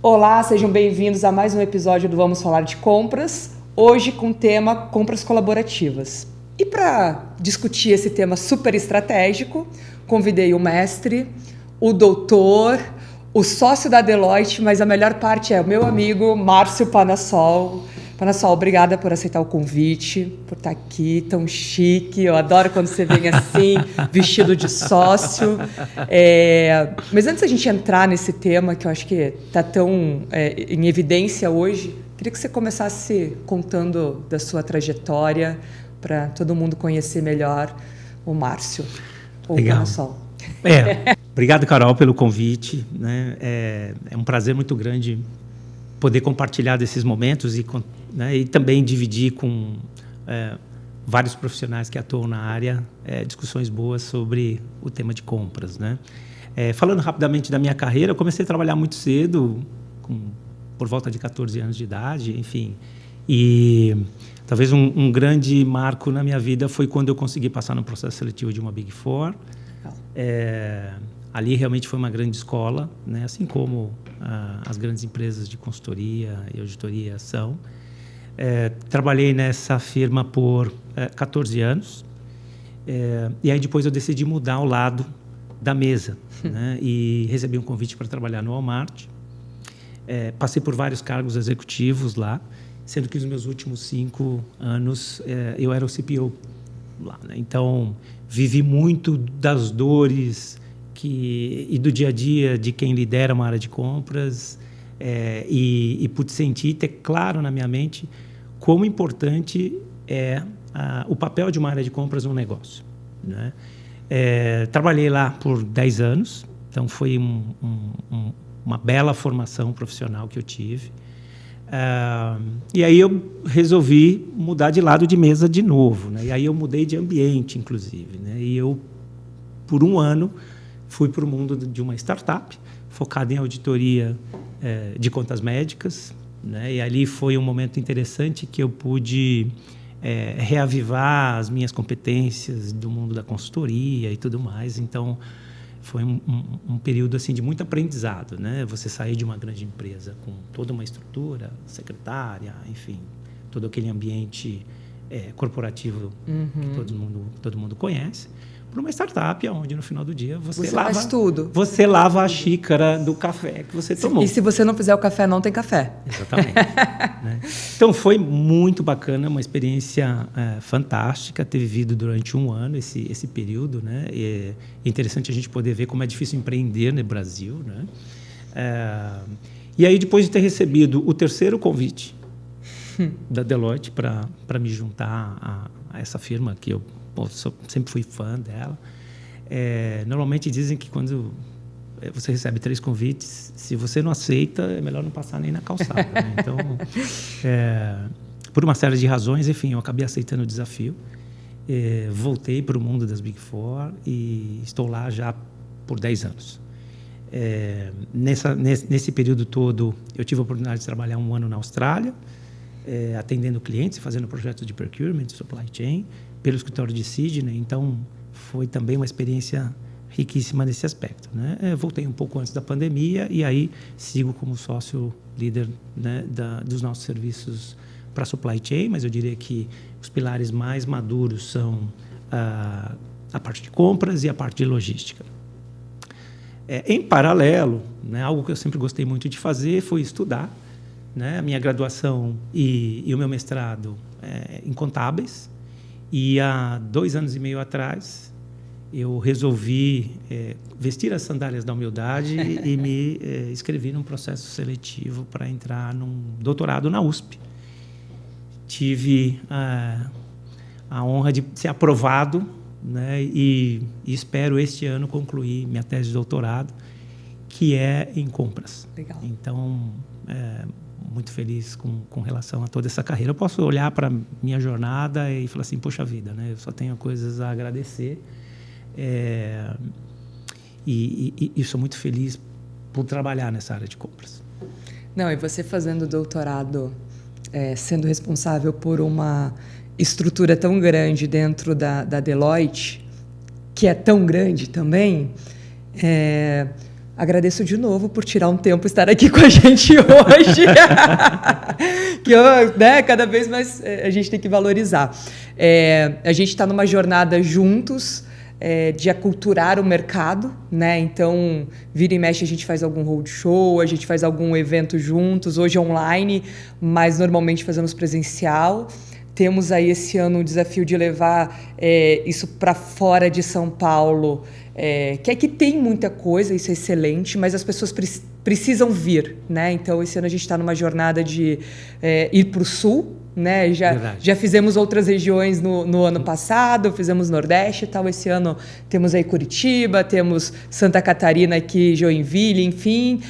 Olá, sejam bem-vindos a mais um episódio do Vamos Falar de Compras, hoje com o tema compras colaborativas. E para discutir esse tema super estratégico, convidei o mestre, o doutor, o sócio da Deloitte, mas a melhor parte é o meu amigo Márcio Panassol. Panassol, obrigada por aceitar o convite, por estar aqui tão chique. Eu adoro quando você vem assim, vestido de sócio. Mas antes da gente entrar nesse tema, que eu acho que está tão em evidência hoje, queria que você começasse contando da sua trajetória para todo mundo conhecer melhor o Márcio, ou o Panassol. Obrigado, Carol, pelo convite. Né? É um prazer muito grande poder compartilhar desses momentos e também dividir com vários profissionais que atuam na área discussões boas sobre o tema de compras. Né? Falando rapidamente da minha carreira, eu comecei a trabalhar muito cedo, por volta de 14 anos de idade, enfim. E talvez um grande marco na minha vida foi quando eu consegui passar no processo seletivo de uma Big Four. Ali realmente foi uma grande escola, né? Assim como as grandes empresas de consultoria e auditoria são. Trabalhei nessa firma por 14 anos e aí depois eu decidi mudar ao lado da mesa, né? E recebi um convite para trabalhar no Walmart. Passei por vários cargos executivos lá, sendo que os meus últimos 5 anos eu era o CPO lá, né? Então, vivi muito das dores e do dia a dia de quem lidera uma área de compras e pude sentir, ter claro na minha mente como importante é o papel de uma área de compras no negócio. Né? Trabalhei lá por 10 anos, então foi uma bela formação profissional que eu tive. E aí eu resolvi mudar de lado de mesa de novo, né? E aí eu mudei de ambiente, inclusive, né? E eu, por 1 ano, fui para o mundo de uma startup focada em auditoria de contas médicas, né? E ali foi um momento interessante que eu pude reavivar as minhas competências do mundo da consultoria e tudo mais. Então, foi um período assim, de muito aprendizado, né? Você sair de uma grande empresa com toda uma estrutura, secretária, enfim, todo aquele ambiente corporativo que todo mundo conhece, para uma startup onde no final do dia você lava faz tudo. Você lava a xícara do café que você tomou. E se você não fizer o café, não tem café. Exatamente. Né? Então foi muito bacana, uma experiência fantástica ter vivido durante 1 ano esse período, né? É interessante a gente poder ver como é difícil empreender no Brasil, né? E aí depois de ter recebido o 3º convite da Deloitte para me juntar a essa firma que eu sempre fui fã dela. Normalmente dizem que quando você recebe 3 convites, se você não aceita, é melhor não passar nem na calçada. Né? Então, por uma série de razões, enfim, eu acabei aceitando o desafio. Voltei para o mundo das Big Four e estou lá já por 10 anos. Nesse período todo, eu tive a oportunidade de trabalhar 1 ano na Austrália, atendendo clientes e fazendo projetos de procurement, supply chain, pelo escritório de Sydney. Então, foi também uma experiência riquíssima nesse aspecto. Né? Voltei um pouco antes da pandemia e aí sigo como sócio líder, né, dos nossos serviços para supply chain, mas eu diria que os pilares mais maduros são a parte de compras e a parte de logística. Em paralelo, né, algo que eu sempre gostei muito de fazer foi estudar, né, a minha graduação e o meu mestrado em contábeis. E há 2 anos e meio atrás, eu resolvi vestir as sandálias da humildade e me inscrevi num processo seletivo para entrar num doutorado na USP. Tive a honra de ser aprovado, né, e espero este ano concluir minha tese de doutorado, que é em compras. Legal. Então, muito feliz com relação a toda essa carreira. Eu posso olhar para a minha jornada e falar assim, poxa vida, né? Eu só tenho coisas a agradecer. E sou muito feliz por trabalhar nessa área de compras. Não, e você fazendo doutorado, sendo responsável por uma estrutura tão grande dentro da Deloitte, que é tão grande também, agradeço de novo por tirar um tempo estar aqui com a gente hoje. Que né, cada vez mais a gente tem que valorizar. A gente está numa jornada juntos de aculturar o mercado, né? Então, vira e mexe, a gente faz algum roadshow, a gente faz algum evento juntos, hoje online, mas normalmente fazemos presencial. Temos aí esse ano o desafio de levar isso para fora de São Paulo, que aqui tem muita coisa, isso é excelente, mas as pessoas precisam vir, né? Então, esse ano a gente está numa jornada de ir para o Sul, né? Já fizemos outras regiões no ano passado, fizemos Nordeste e tal. Esse ano temos aí Curitiba, temos Santa Catarina aqui, Joinville, enfim,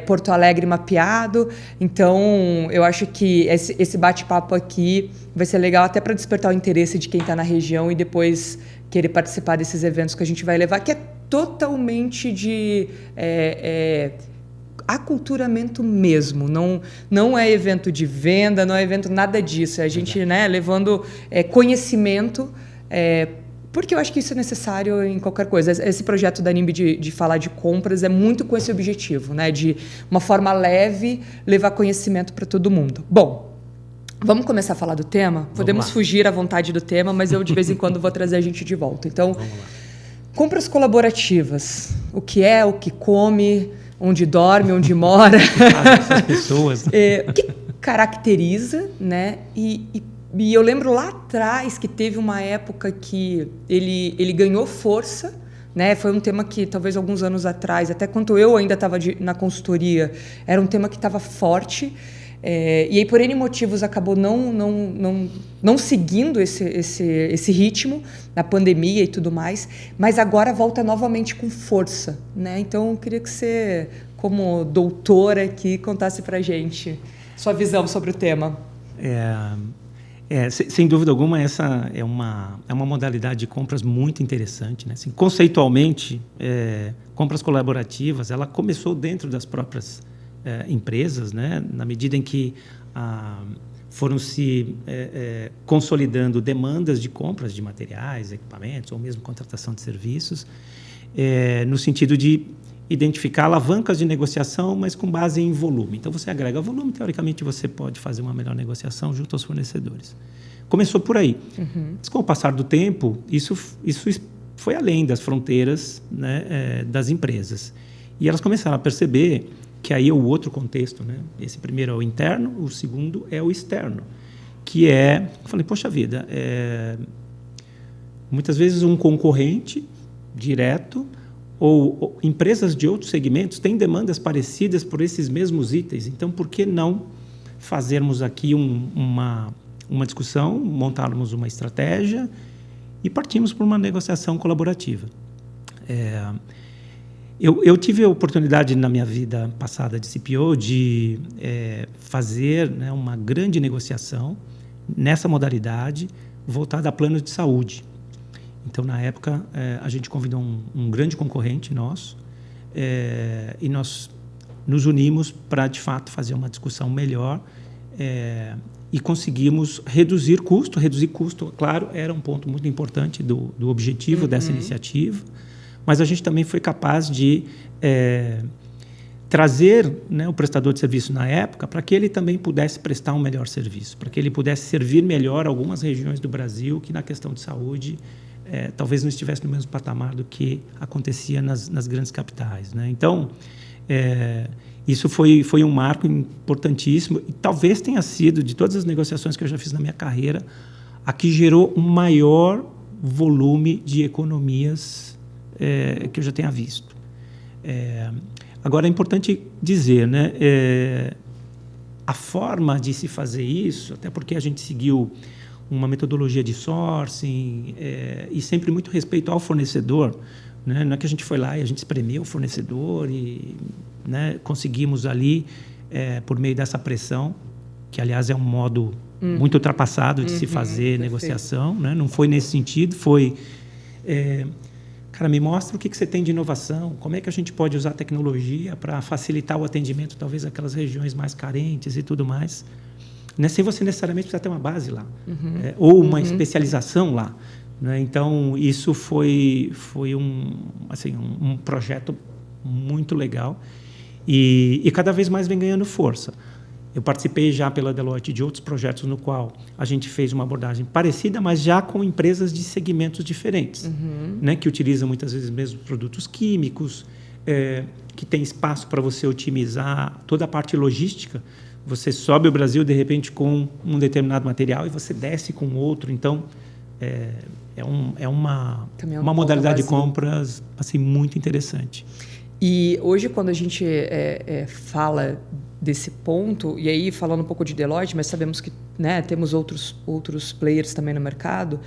Porto Alegre mapeado. Então, eu acho que esse bate-papo aqui vai ser legal até para despertar o interesse de quem está na região e depois querer participar desses eventos que a gente vai levar, que é totalmente de aculturamento mesmo, não é evento de venda, não é evento nada disso, é a gente, né, levando conhecimento, porque eu acho que isso é necessário em qualquer coisa. Esse projeto da NIMBY de falar de compras é muito com esse objetivo, né, de uma forma leve levar conhecimento para todo mundo. Bom, vamos começar a falar do tema? Podemos fugir à vontade do tema, mas eu de vez em quando vou trazer a gente de volta. Então, compras colaborativas, o que come, onde dorme, onde mora. Essas pessoas. O que caracteriza, né? E eu lembro lá atrás que teve uma época que ele ganhou força, né? Foi um tema que talvez alguns anos atrás, até quando eu ainda estava na consultoria, era um tema que estava forte. E aí, por N motivos, acabou não seguindo esse ritmo, na pandemia e tudo mais, mas agora volta novamente com força, né? Então, eu queria que você, como doutora aqui, contasse para a gente sua visão sobre o tema. Sem dúvida alguma, essa é uma modalidade de compras muito interessante, né? Assim, conceitualmente, compras colaborativas, ela começou dentro das próprias empresas, né? Na medida em que foram se consolidando demandas de compras de materiais, equipamentos ou mesmo contratação de serviços, no sentido de identificar alavancas de negociação, mas com base em volume. Então, você agrega volume, teoricamente, você pode fazer uma melhor negociação junto aos fornecedores. Começou por aí. Mas, com o passar do tempo, isso foi além das fronteiras, né, das empresas. E elas começaram a perceber que aí é o outro contexto, né? Esse primeiro é o interno, o segundo é o externo, que eu falei, poxa vida, muitas vezes um concorrente direto ou empresas de outros segmentos têm demandas parecidas por esses mesmos itens. Então, por que não fazermos aqui uma discussão, montarmos uma estratégia e partimos por uma negociação colaborativa? Eu tive a oportunidade na minha vida passada de CPO de fazer, né, uma grande negociação nessa modalidade voltada a planos de saúde. Então, na época, a gente convidou um grande concorrente nosso e nós nos unimos para, de fato, fazer uma discussão melhor e conseguimos reduzir custo. Reduzir custo, claro, era um ponto muito importante do objetivo dessa iniciativa. Mas a gente também foi capaz de trazer, né, o prestador de serviço na época para que ele também pudesse prestar um melhor serviço, para que ele pudesse servir melhor algumas regiões do Brasil que, na questão de saúde, talvez não estivesse no mesmo patamar do que acontecia nas grandes capitais, né? Então, isso foi um marco importantíssimo e talvez tenha sido, de todas as negociações que eu já fiz na minha carreira, a que gerou um maior volume de economias que eu já tenha visto. Agora, é importante dizer, né, a forma de se fazer isso, até porque a gente seguiu uma metodologia de sourcing e sempre muito respeito ao fornecedor, né? Não é que a gente foi lá e a gente espremeu o fornecedor e, né, conseguimos ali, por meio dessa pressão, que, aliás, é um modo muito ultrapassado de se fazer negociação, né? Não foi nesse sentido, foi... cara, me mostra o que você tem de inovação, como é que a gente pode usar a tecnologia para facilitar o atendimento, talvez, aquelas regiões mais carentes e tudo mais, né? Sem você necessariamente precisar ter uma base lá, ou uma especialização lá, né? Então, isso foi um projeto muito legal e cada vez mais vem ganhando força. Eu participei já pela Deloitte de outros projetos no qual a gente fez uma abordagem parecida, mas já com empresas de segmentos diferentes, né, que utilizam muitas vezes mesmo produtos químicos, que tem espaço para você otimizar toda a parte logística. Você sobe o Brasil, de repente, com um determinado material e você desce com outro. Então, é uma modalidade de compras assim, muito interessante. E hoje, quando a gente fala desse ponto, e aí falando um pouco de Deloitte, mas sabemos que, né, temos outros players também no mercado,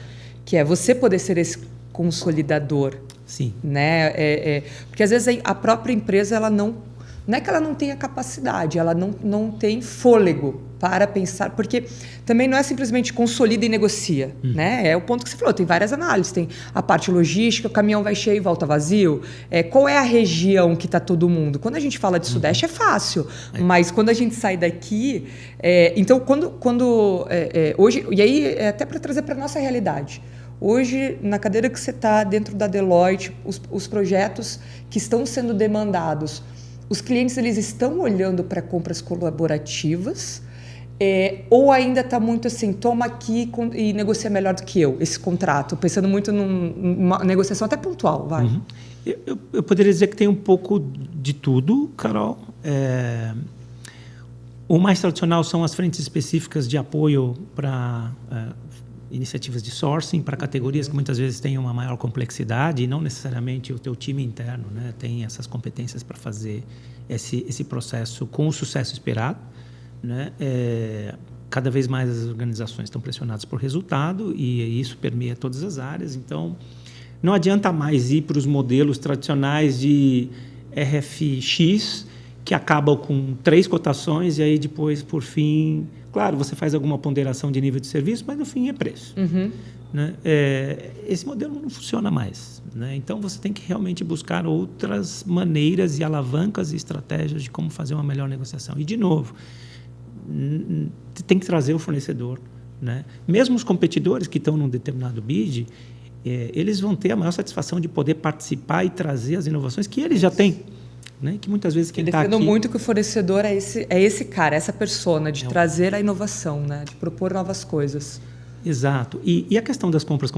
que é você poder ser esse consolidador. Sim. Né? Porque às vezes a própria empresa ela não é que ela não tenha capacidade, ela não tem fôlego para pensar, porque também não é simplesmente consolida e negocia, né? É o ponto que você falou, tem várias análises, tem a parte logística, o caminhão vai cheio e volta vazio, qual é a região que está todo mundo? Quando a gente fala de Sudeste é fácil, mas quando a gente sai daqui, então hoje, e aí até para trazer para a nossa realidade, hoje, na cadeira que você está dentro da Deloitte, os projetos que estão sendo demandados, os clientes eles estão olhando para compras colaborativas ou ainda está muito assim, toma aqui e negocia melhor do que eu, esse contrato, pensando muito numa negociação até pontual, vai. Eu poderia dizer que tem um pouco de tudo, Carol. O mais tradicional são as frentes específicas de apoio para iniciativas de sourcing para categorias que muitas vezes têm uma maior complexidade e não necessariamente o teu time interno, né, tem essas competências para fazer esse processo com o sucesso esperado, né? Cada vez mais as organizações estão pressionadas por resultado e isso permeia todas as áreas. Então, não adianta mais ir para os modelos tradicionais de RFX que acabam com 3 cotações e aí depois, por fim... Claro, você faz alguma ponderação de nível de serviço, mas no fim é preço. Né? Esse modelo não funciona mais. Né? Então, você tem que realmente buscar outras maneiras e alavancas e estratégias de como fazer uma melhor negociação. E, de novo, tem que trazer o fornecedor. Né? Mesmo os competidores que estão num determinado bid, eles vão ter a maior satisfação de poder participar e trazer as inovações que eles já têm. Né? Que muitas vezes quem está aqui... Eu defendo muito que o fornecedor é esse cara, essa persona, de trazer a inovação, né? De propor novas coisas. Exato. E a questão das compras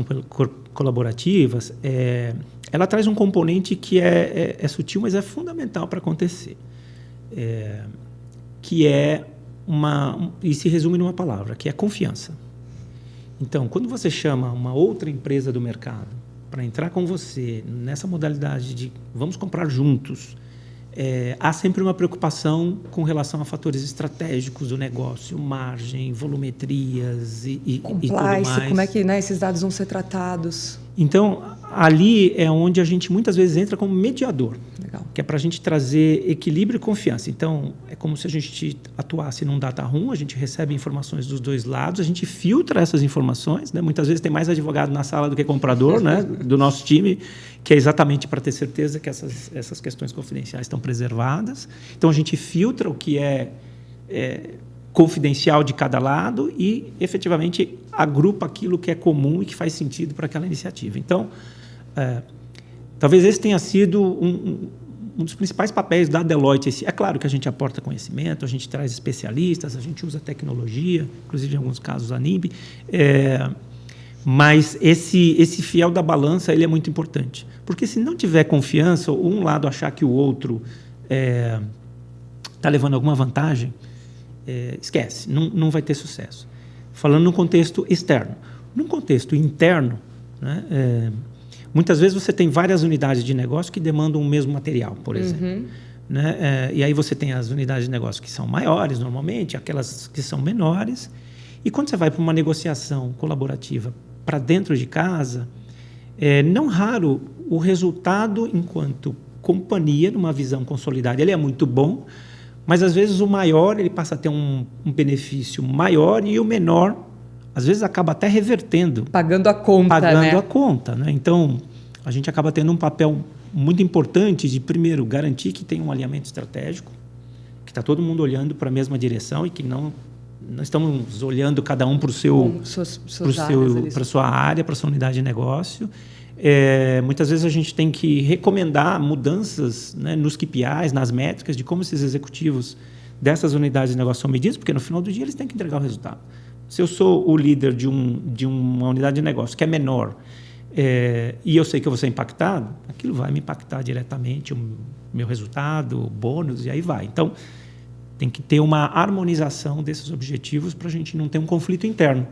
colaborativas, ela traz um componente que é sutil, mas é fundamental para acontecer. Que e se resume numa palavra, que é confiança. Então, quando você chama uma outra empresa do mercado para entrar com você nessa modalidade de vamos comprar juntos, há sempre uma preocupação com relação a fatores estratégicos do negócio, margem, volumetrias e tudo mais. Como é que, né, esses dados vão ser tratados? Então, ali é onde a gente muitas vezes entra como mediador. Legal. Que é para a gente trazer equilíbrio e confiança. Então, é como se a gente atuasse num data room, a gente recebe informações dos dois lados, a gente filtra essas informações, né? Muitas vezes tem mais advogado na sala do que comprador, né? Do nosso time, que é exatamente para ter certeza que essas questões confidenciais estão preservadas. Então, a gente filtra o que é confidencial de cada lado e, efetivamente, agrupa aquilo que é comum e que faz sentido para aquela iniciativa. Então, talvez esse tenha sido um dos principais papéis da Deloitte. É claro que a gente aporta conhecimento, a gente traz especialistas, a gente usa tecnologia, inclusive em alguns casos a NIMB, mas esse fiel da balança ele é muito importante. Porque se não tiver confiança, ou um lado achar que o outro está levando alguma vantagem, esquece, não vai ter sucesso. Falando no contexto externo. Num contexto interno, né, muitas vezes você tem várias unidades de negócio que demandam o mesmo material, por exemplo. Né? E aí você tem as unidades de negócio que são maiores, normalmente, aquelas que são menores. E quando você vai para uma negociação colaborativa para dentro de casa, não raro o resultado enquanto companhia, numa visão consolidada, ele é muito bom, mas às vezes o maior ele passa a ter um benefício maior e o menor, às vezes, acaba até revertendo. Pagando a conta, Pagando a conta, né? Então, a gente acaba tendo um papel muito importante de, primeiro, garantir que tem um alinhamento estratégico, que está todo mundo olhando para a mesma direção e que não estamos olhando cada um para a sua área, para a sua unidade de negócio. Muitas vezes a gente tem que recomendar mudanças, né, nos KPIs, nas métricas, de como esses executivos dessas unidades de negócio são medidos, porque no final do dia eles têm que entregar o resultado. Se eu sou o líder de uma unidade de negócio que é menor, e eu sei que eu vou ser impactado, aquilo vai me impactar diretamente, o meu resultado, o bônus, e aí vai. Então, tem que ter uma harmonização desses objetivos para a gente não ter um conflito interno.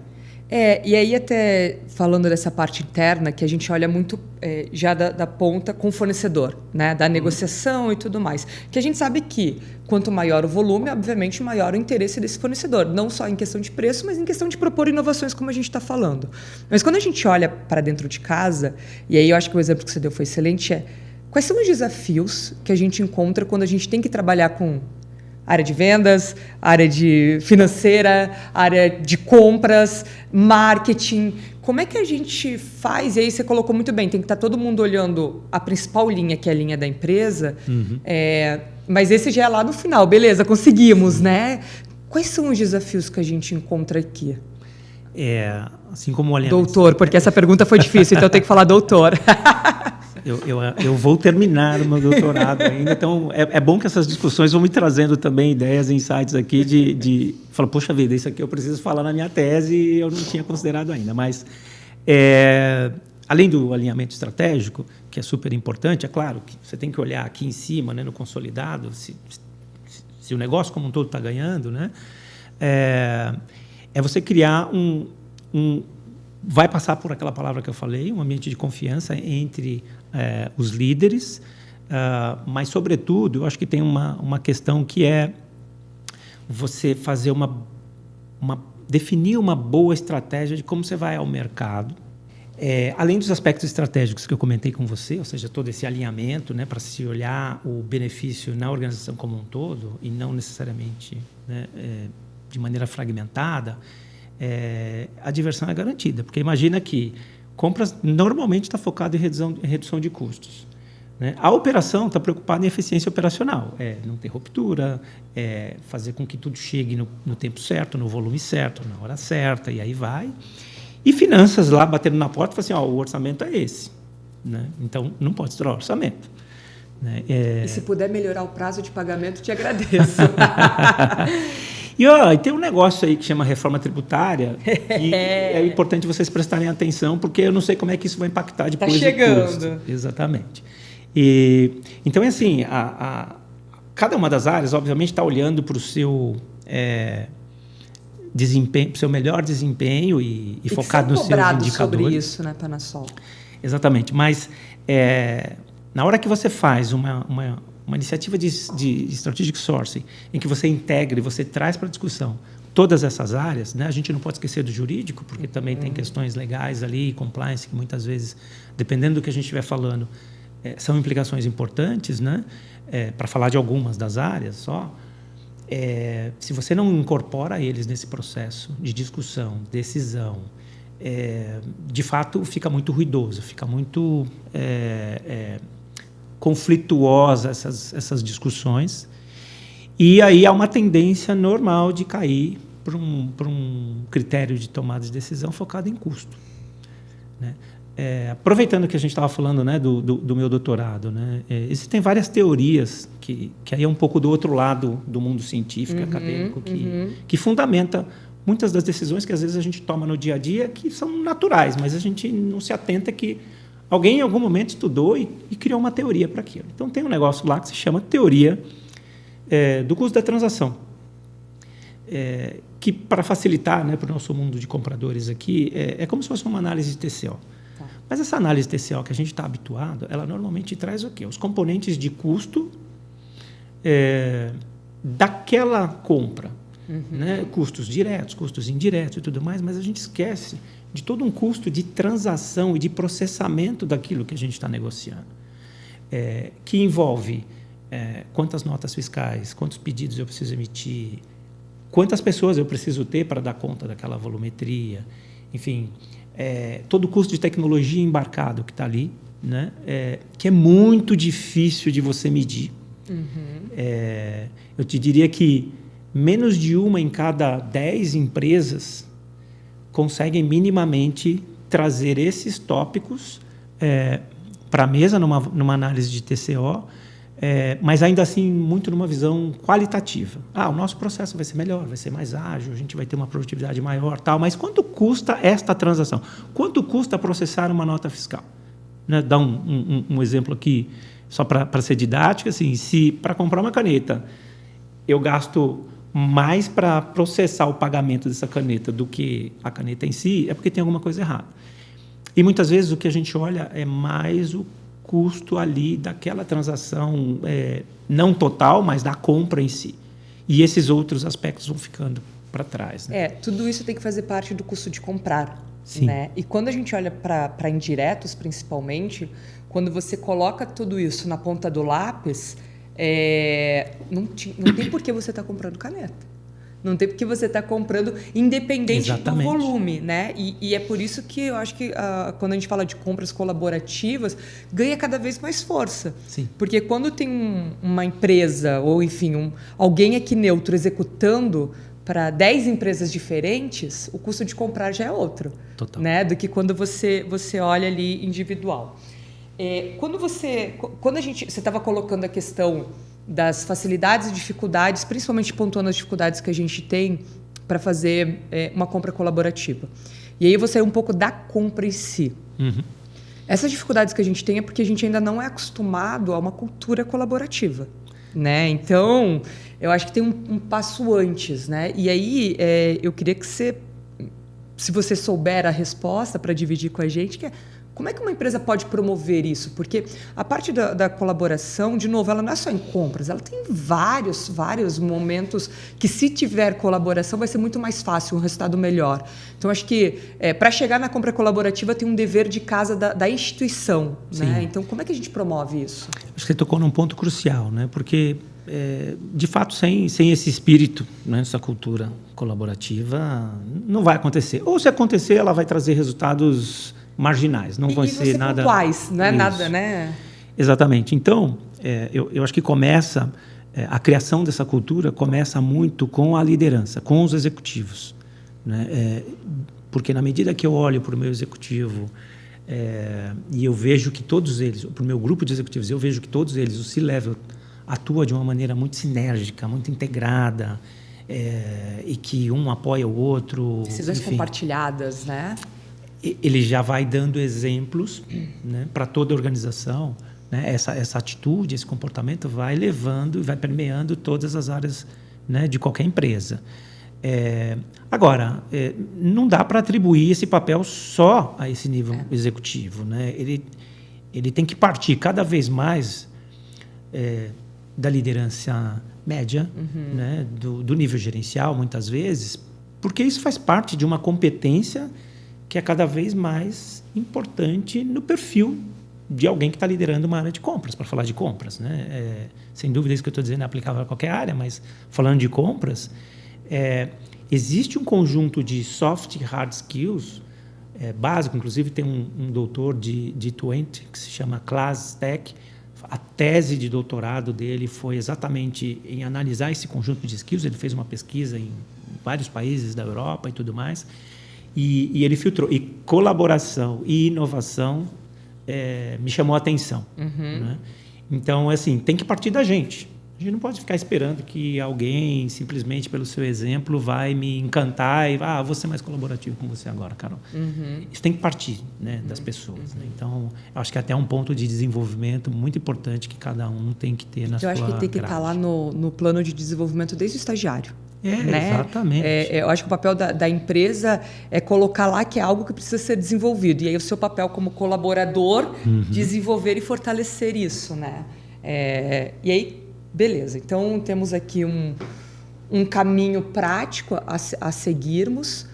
E aí até falando dessa parte interna, que a gente olha muito já da ponta com o fornecedor, né? Da negociação e tudo mais. Que a gente sabe que quanto maior o volume, obviamente maior o interesse desse fornecedor. Não só em questão de preço, mas em questão de propor inovações, como a gente está falando. Mas quando a gente olha para dentro de casa, e aí eu acho que o exemplo que você deu foi excelente, quais são os desafios que a gente encontra quando a gente tem que trabalhar com área de vendas, área de financeira, área de compras, marketing. Como é que a gente faz? E aí você colocou muito bem, tem que estar todo mundo olhando a principal linha, que é a linha da empresa, mas esse já é lá no final. Beleza, conseguimos, né? Quais são os desafios que a gente encontra aqui? Assim como o alinhamento... Doutor, porque essa pergunta foi difícil, então eu tenho que falar doutor. Eu vou terminar o meu doutorado ainda, então é bom que essas discussões vão me trazendo também ideias e insights aqui de falar, poxa vida, isso aqui eu preciso falar na minha tese e eu não tinha considerado ainda. Mas, além do alinhamento estratégico, que é super importante, é claro que você tem que olhar aqui em cima, né, no consolidado, se o negócio como um todo está ganhando, né, é você criar vai passar por aquela palavra que eu falei, um ambiente de confiança entre os líderes, mas, sobretudo, eu acho que tem uma questão que é você fazer definir uma boa estratégia de como você vai ao mercado, além dos aspectos estratégicos que eu comentei com você, ou seja, todo esse alinhamento, né, para se olhar o benefício na organização como um todo e não necessariamente, né, de maneira fragmentada. A diversão é garantida, porque imagina que compras normalmente está focado em redução de custos, né? A operação está preocupada em eficiência operacional, não ter ruptura, fazer com que tudo chegue no tempo certo, no volume certo, na hora certa, e aí vai. E finanças lá batendo na porta e falando assim, o orçamento é esse, né? Então não pode estourar o orçamento, né? E se puder melhorar o prazo de pagamento, te agradeço. E tem um negócio aí que chama reforma tributária, e é importante vocês prestarem atenção, porque eu não sei como é que isso vai impactar depois do custo. Exatamente. Então, é assim, cada uma das áreas, obviamente, está olhando para o seu desempenho, para o seu melhor desempenho e focado nos seus indicadores. Sobre isso, né, Panasol? Exatamente. Mas, na hora que você faz uma iniciativa de strategic sourcing, em que você integra e você traz para a discussão todas essas áreas, né? A gente não pode esquecer do jurídico, porque também tem questões legais ali, compliance, que muitas vezes, dependendo do que a gente estiver falando, são implicações importantes, né? Para falar de algumas das áreas só. Se você não incorpora eles nesse processo de discussão, decisão, de fato fica muito ruidoso, fica muito... conflituosa essas discussões, e aí há uma tendência normal de cair para um critério de tomada de decisão focado em custo, né? Aproveitando que a gente estava falando, né, do meu doutorado, né, existem várias teorias que aí é um pouco do outro lado do mundo científico, acadêmico, que fundamenta muitas das decisões que às vezes a gente toma no dia a dia, que são naturais, mas a gente não se atenta que alguém, em algum momento, estudou e criou uma teoria para aquilo. Então, tem um negócio lá que se chama teoria do custo da transação, que, para facilitar, né, para o nosso mundo de compradores aqui, é como se fosse uma análise de TCO. Tá. Mas essa análise de TCO que a gente está habituado, ela normalmente traz o quê? Os componentes de custo daquela compra. Né? Custos diretos, custos indiretos e tudo mais, mas a gente esquece de todo um custo de transação e de processamento daquilo que a gente está negociando, que envolve quantas notas fiscais, quantos pedidos eu preciso emitir, quantas pessoas eu preciso ter para dar conta daquela volumetria, enfim, todo o custo de tecnologia embarcado que está ali, né? Que é muito difícil de você medir. Eu te diria que menos de uma em cada 10 empresas conseguem minimamente trazer esses tópicos para a mesa numa análise de TCO, mas ainda assim muito numa visão qualitativa. O nosso processo vai ser melhor, vai ser mais ágil, a gente vai ter uma produtividade maior, tal. Mas quanto custa esta transação? Quanto custa processar uma nota fiscal? Né? Dá um exemplo aqui, só para ser didático, assim, se para comprar uma caneta eu gasto mais para processar o pagamento dessa caneta do que a caneta em si, é porque tem alguma coisa errada. E muitas vezes o que a gente olha é mais o custo ali daquela transação, não total, mas da compra em si. E esses outros aspectos vão ficando para trás. Né? Tudo isso tem que fazer parte do custo de comprar. Sim. Né? E quando a gente olha para indiretos, principalmente, quando você coloca tudo isso na ponta do lápis, não tem por que você estar comprando caneta. Não tem porque você está comprando independente Exatamente. do volume, né? E é por isso que eu acho que quando a gente fala de compras colaborativas, ganha cada vez mais força. Sim. Porque quando tem uma empresa, ou enfim, alguém aqui neutro executando para 10 empresas diferentes, o custo de comprar já é outro. Total. Né? Do que quando você olha ali individual. Quando você estava colocando a questão das facilidades e dificuldades, principalmente pontuando as dificuldades que a gente tem para fazer uma compra colaborativa. E aí eu vou sair um pouco da compra em si. Uhum. Essas dificuldades que a gente tem é porque a gente ainda não é acostumado a uma cultura colaborativa. Né? Então, eu acho que tem um passo antes. Né? E aí eu queria que se você souber a resposta para dividir com a gente, que é como é que uma empresa pode promover isso? Porque a parte da colaboração, de novo, ela não é só em compras, ela tem vários momentos que, se tiver colaboração, vai ser muito mais fácil, um resultado melhor. Então, acho que para chegar na compra colaborativa tem um dever de casa da instituição. Né? Então, como é que a gente promove isso? Acho que você tocou num ponto crucial, né? Porque, de fato, sem esse espírito, né, essa cultura colaborativa, não vai acontecer. Ou, se acontecer, ela vai trazer resultados marginais, não vai ser nada... pontuais, não é isso. Nada, né? Exatamente. Então, eu acho que começa... a criação dessa cultura começa muito com a liderança, com os executivos. Né? Porque na medida que eu olho para o meu executivo e eu vejo que todos eles, para o meu grupo de executivos, eu vejo que todos eles, o C-Level, atua de uma maneira muito sinérgica, muito integrada, e que um apoia o outro. Decisões compartilhadas, né? Ele já vai dando exemplos, né, para toda a organização. Né? Essa atitude, esse comportamento vai levando e vai permeando todas as áreas, né, de qualquer empresa. Agora, não dá para atribuir esse papel só a esse nível executivo. Né? Ele tem que partir cada vez mais da liderança média, né, do nível gerencial, muitas vezes, porque isso faz parte de uma competência que é cada vez mais importante no perfil de alguém que está liderando uma área de compras, para falar de compras. Né? Sem dúvida, isso que eu estou dizendo é aplicável a qualquer área, mas falando de compras, existe um conjunto de soft e hard skills básico. Inclusive, tem um doutor de Twente que se chama Klaas Steck. A tese de doutorado dele foi exatamente em analisar esse conjunto de skills. Ele fez uma pesquisa em vários países da Europa e tudo mais, e ele filtrou. E colaboração e inovação me chamou a atenção. Né? Então, assim, tem que partir da gente. A gente não pode ficar esperando que alguém, simplesmente pelo seu exemplo, vai me encantar e vou ser mais colaborativo com você agora, Carol. Isso tem que partir, né, das pessoas. Né? Então, eu acho que até um ponto de desenvolvimento muito importante que cada um tem que ter na sua grade. Eu acho que tem que estar lá no plano de desenvolvimento desde o estagiário. Né? Exatamente. Eu acho que o papel da empresa é colocar lá que é algo que precisa ser desenvolvido. E aí o seu papel como colaborador, desenvolver e fortalecer isso. Né? E aí, beleza. Então, temos aqui um caminho prático a seguirmos.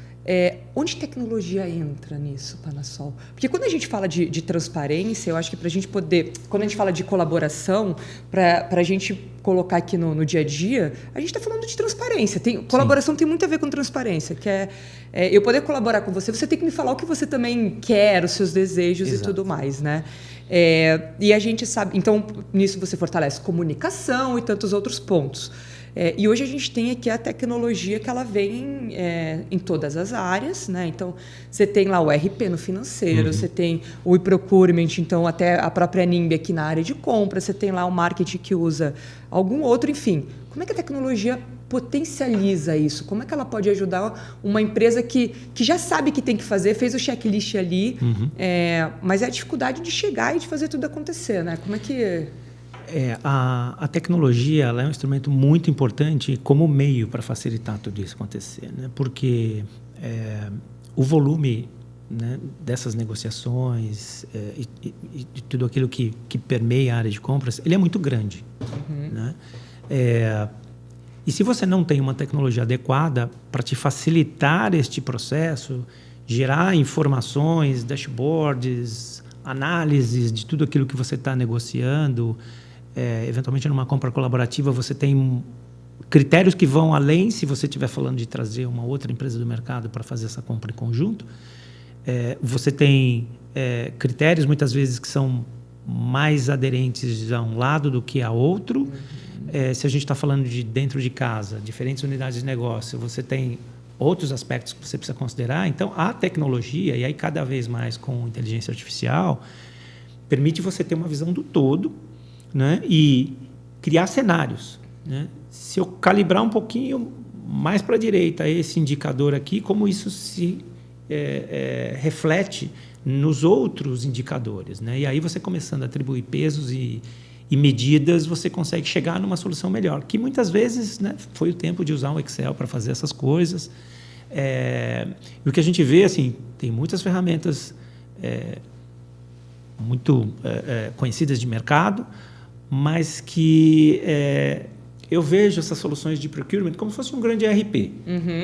Onde tecnologia entra nisso, Panasol? Porque quando a gente fala de transparência, eu acho que para a gente poder... Quando a gente fala de colaboração, para a gente colocar aqui no dia a dia, a gente está falando de transparência. Colaboração tem muito a ver com transparência, que eu poder colaborar com você, você tem que me falar o que você também quer, os seus desejos. Exato. E tudo mais, né? E a gente sabe... Então, nisso você fortalece comunicação e tantos outros pontos. E hoje a gente tem aqui a tecnologia que ela vem em todas as áreas, né? Então, você tem lá o RP no financeiro, você tem o e-procurement, então até a própria NIMB aqui na área de compra, você tem lá o marketing que usa algum outro, enfim. Como é que a tecnologia potencializa isso? Como é que ela pode ajudar uma empresa que já sabe o que tem que fazer, fez o checklist ali, mas é a dificuldade de chegar e de fazer tudo acontecer, né? Como é que... A tecnologia ela é um instrumento muito importante como meio para facilitar tudo isso acontecer, né? Porque o volume, né, dessas negociações e de tudo aquilo que permeia a área de compras, ele é muito grande, né? E se você não tem uma tecnologia adequada para te facilitar este processo, gerar informações, dashboards, análises de tudo aquilo que você está negociando, eventualmente numa compra colaborativa você tem critérios que vão além, se você estiver falando de trazer uma outra empresa do mercado para fazer essa compra em conjunto, você tem critérios muitas vezes que são mais aderentes a um lado do que a outro. Se a gente está falando de dentro de casa, diferentes unidades de negócio, você tem outros aspectos que você precisa considerar. Então, a tecnologia, e aí cada vez mais com inteligência artificial, permite você ter uma visão do todo, né, e criar cenários, né? Se eu calibrar um pouquinho mais para a direita esse indicador aqui, como isso se reflete nos outros indicadores, né? E aí você começando a atribuir pesos e medidas, você consegue chegar numa solução melhor, que muitas vezes, né, foi o tempo de usar um Excel para fazer essas coisas. E o que a gente vê, assim, tem muitas ferramentas muito conhecidas de mercado, mas que eu vejo essas soluções de procurement como se fosse um grande ERP.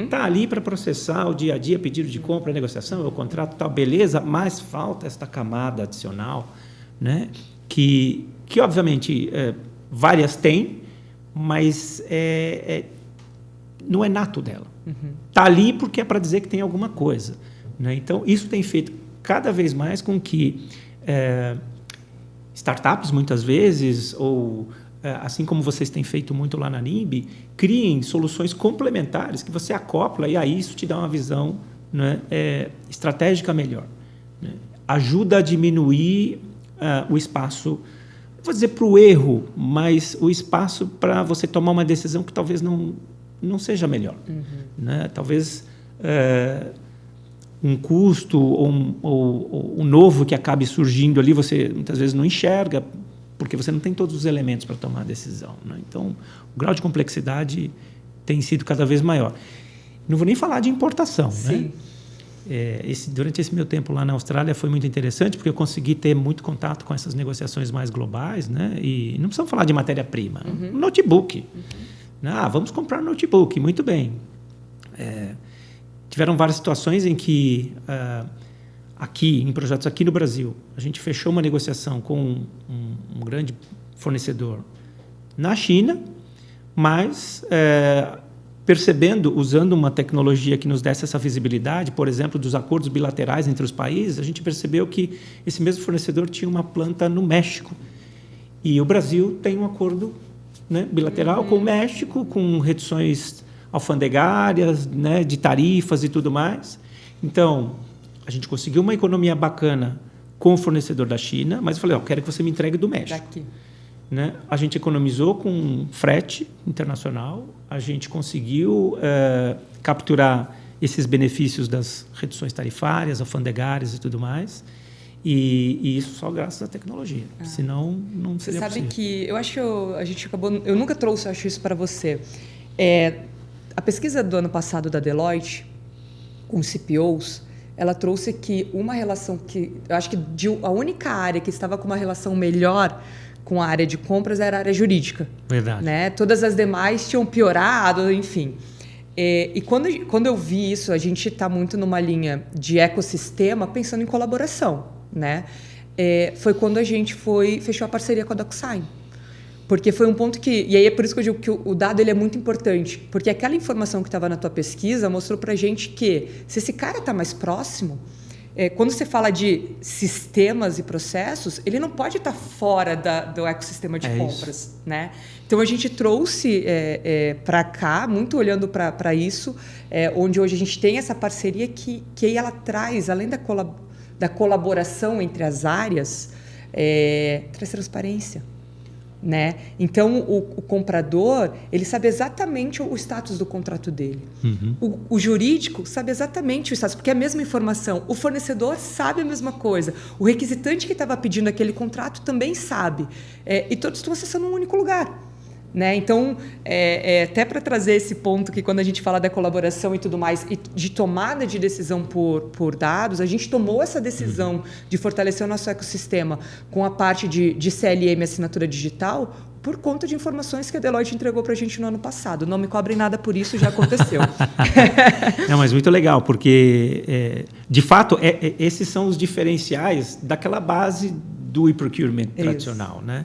Está ali para processar o dia a dia, pedido de compra, negociação, o contrato, tal, beleza, mas falta esta camada adicional, né, que obviamente várias têm, mas não é nato dela. Está ali porque é para dizer que tem alguma coisa, né? Então, isso tem feito cada vez mais com que startups, muitas vezes, ou assim como vocês têm feito muito lá na NIMB, criem soluções complementares que você acopla e aí isso te dá uma visão, né, estratégica melhor, né? Ajuda a diminuir o espaço, vou dizer para o erro, mas o espaço para você tomar uma decisão que talvez não seja melhor, né? Talvez um custo ou um novo que acabe surgindo ali, você muitas vezes não enxerga, porque você não tem todos os elementos para tomar a decisão, né? Então, o grau de complexidade tem sido cada vez maior. Não vou nem falar de importação, né? Durante esse meu tempo lá na Austrália foi muito interessante, porque eu consegui ter muito contato com essas negociações mais globais, né? E não precisamos falar de matéria-prima, um notebook. Vamos comprar um notebook, muito bem. Tiveram várias situações em que, aqui, em projetos aqui no Brasil, a gente fechou uma negociação com um grande fornecedor na China, mas percebendo, usando uma tecnologia que nos desse essa visibilidade, por exemplo, dos acordos bilaterais entre os países, a gente percebeu que esse mesmo fornecedor tinha uma planta no México. E o Brasil tem um acordo, né, bilateral com o México, com reduções alfandegárias, né, de tarifas e tudo mais. Então, a gente conseguiu uma economia bacana com o fornecedor da China, mas eu falei, quero que você me entregue do México. Daqui. Né? A gente economizou com frete internacional, a gente conseguiu capturar esses benefícios das reduções tarifárias, alfandegárias e tudo mais, e isso só graças à tecnologia, senão não seria possível. Você sabe que eu acho que a gente acabou... Eu nunca trouxe, acho, isso para você. A pesquisa do ano passado da Deloitte, com CPOs, ela trouxe que uma relação que... Eu acho que a única área que estava com uma relação melhor com a área de compras era a área jurídica. Verdade. Né? Todas as demais tinham piorado, enfim. E quando eu vi isso, a gente está muito numa linha de ecossistema pensando em colaboração, né? Foi quando a gente fechou a parceria com a DocuSign. Porque foi um ponto que... E aí é por isso que eu digo que o dado ele é muito importante. Porque aquela informação que estava na tua pesquisa mostrou para a gente que se esse cara está mais próximo, quando você fala de sistemas e processos, ele não pode estar fora do ecossistema de compras, né? Então, a gente trouxe para cá, muito olhando para isso, onde hoje a gente tem essa parceria que aí ela traz, além da colaboração entre as áreas, traz transparência. Né? Então, o comprador, ele sabe exatamente o status do contrato dele. O jurídico sabe exatamente o status, porque é a mesma informação. O fornecedor sabe a mesma coisa. O requisitante que estava pedindo aquele contrato também sabe. E todos estão acessando um único lugar. Né? Então, até para trazer esse ponto que quando a gente fala da colaboração e tudo mais, e de tomada de decisão por dados, a gente tomou essa decisão de fortalecer o nosso ecossistema com a parte de CLM, assinatura digital, por conta de informações que a Deloitte entregou para a gente no ano passado. Não me cobrem nada por isso, já aconteceu. Não, mas muito legal, porque, de fato, esses são os diferenciais daquela base do e-procurement tradicional, né?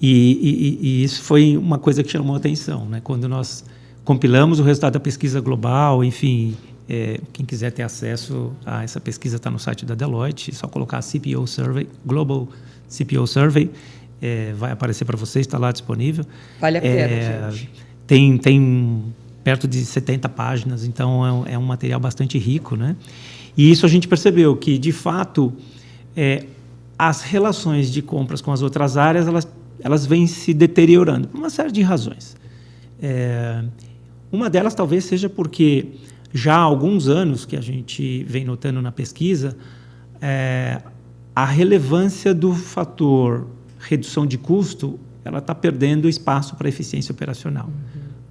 E isso foi uma coisa que chamou a atenção, né? Quando nós compilamos o resultado da pesquisa global, enfim, quem quiser ter acesso a essa pesquisa está no site da Deloitte, é só colocar CPO Survey, Global CPO Survey, vai aparecer para vocês, está lá disponível. Vale a pena, gente. Tem perto de 70 páginas, então é um material bastante rico, né? E isso a gente percebeu que, de fato, as relações de compras com as outras áreas, elas vêm se deteriorando por uma série de razões. Uma delas talvez seja porque já há alguns anos que a gente vem notando na pesquisa a relevância do fator redução de custo, ela está perdendo espaço para eficiência operacional.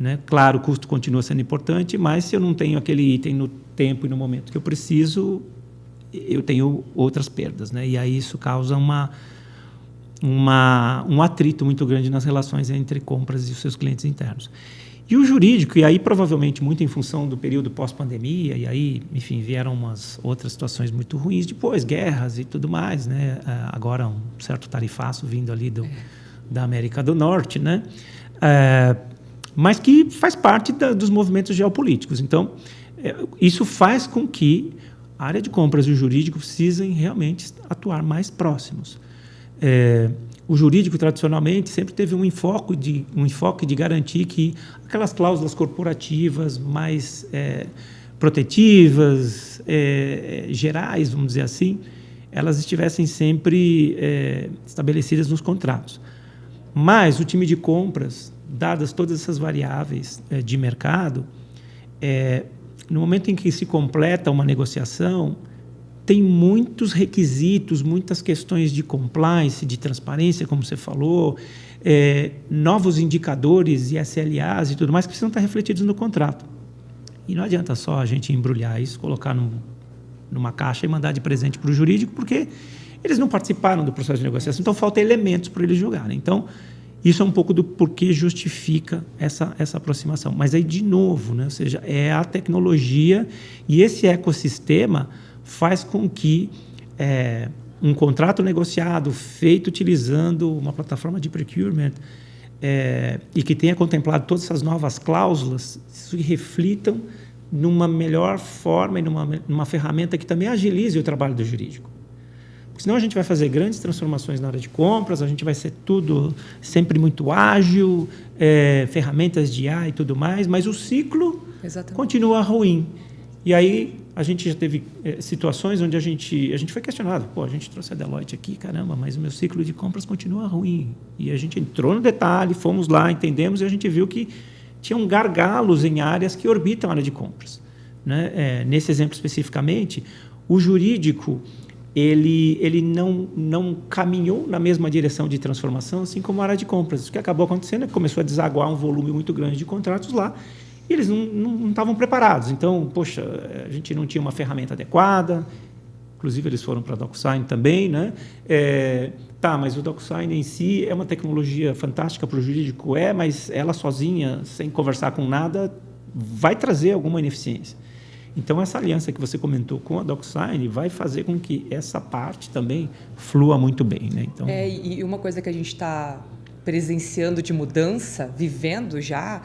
Né? Claro, o custo continua sendo importante, mas se eu não tenho aquele item no tempo e no momento que eu preciso, eu tenho outras perdas, né? E aí isso causa um atrito muito grande nas relações entre compras e os seus clientes internos. E o jurídico, e aí provavelmente muito em função do período pós-pandemia, e aí, enfim, vieram umas outras situações muito ruins, depois guerras e tudo mais, né? Agora um certo tarifaço vindo ali da América do Norte, né? Mas que faz parte dos movimentos geopolíticos. Então, isso faz com que a área de compras e o jurídico precisem realmente atuar mais próximos. O jurídico, tradicionalmente, sempre teve um enfoque de garantir que aquelas cláusulas corporativas mais protetivas, gerais, vamos dizer assim, elas estivessem sempre estabelecidas nos contratos. Mas o time de compras, dadas todas essas variáveis de mercado, no momento em que se completa uma negociação, tem muitos requisitos, muitas questões de compliance, de transparência, como você falou, novos indicadores e SLAs e tudo mais que precisam estar refletidos no contrato. E não adianta só a gente embrulhar isso, colocar numa caixa e mandar de presente para o jurídico, porque eles não participaram do processo de negociação, então falta elementos para eles julgarem. Então, isso é um pouco do porquê justifica essa aproximação. Mas aí, de novo, né? Ou seja, é a tecnologia e esse ecossistema faz com que um contrato negociado, feito utilizando uma plataforma de procurement e que tenha contemplado todas essas novas cláusulas, se reflitam numa melhor forma e numa ferramenta que também agilize o trabalho do jurídico. Porque senão a gente vai fazer grandes transformações na área de compras, a gente vai ser tudo sempre muito ágil, ferramentas de IA e tudo mais, mas o ciclo continua ruim. E aí a gente já teve situações onde a gente foi questionado. Pô, a gente trouxe a Deloitte aqui, caramba, mas o meu ciclo de compras continua ruim. E a gente entrou no detalhe, fomos lá, entendemos e a gente viu que tinham gargalos em áreas que orbitam a área de compras. Né? Nesse exemplo especificamente, o jurídico ele não caminhou na mesma direção de transformação, assim como a área de compras. O que acabou acontecendo é que começou a desaguar um volume muito grande de contratos lá, e eles não estavam preparados. Então, poxa, a gente não tinha uma ferramenta adequada, inclusive eles foram para a DocuSign também, né? Mas o DocuSign em si é uma tecnologia fantástica para o jurídico, mas ela sozinha, sem conversar com nada, vai trazer alguma ineficiência. Então, essa aliança que você comentou com a DocuSign vai fazer com que essa parte também flua muito bem, né? Então, e uma coisa que a gente está presenciando de mudança, vivendo já,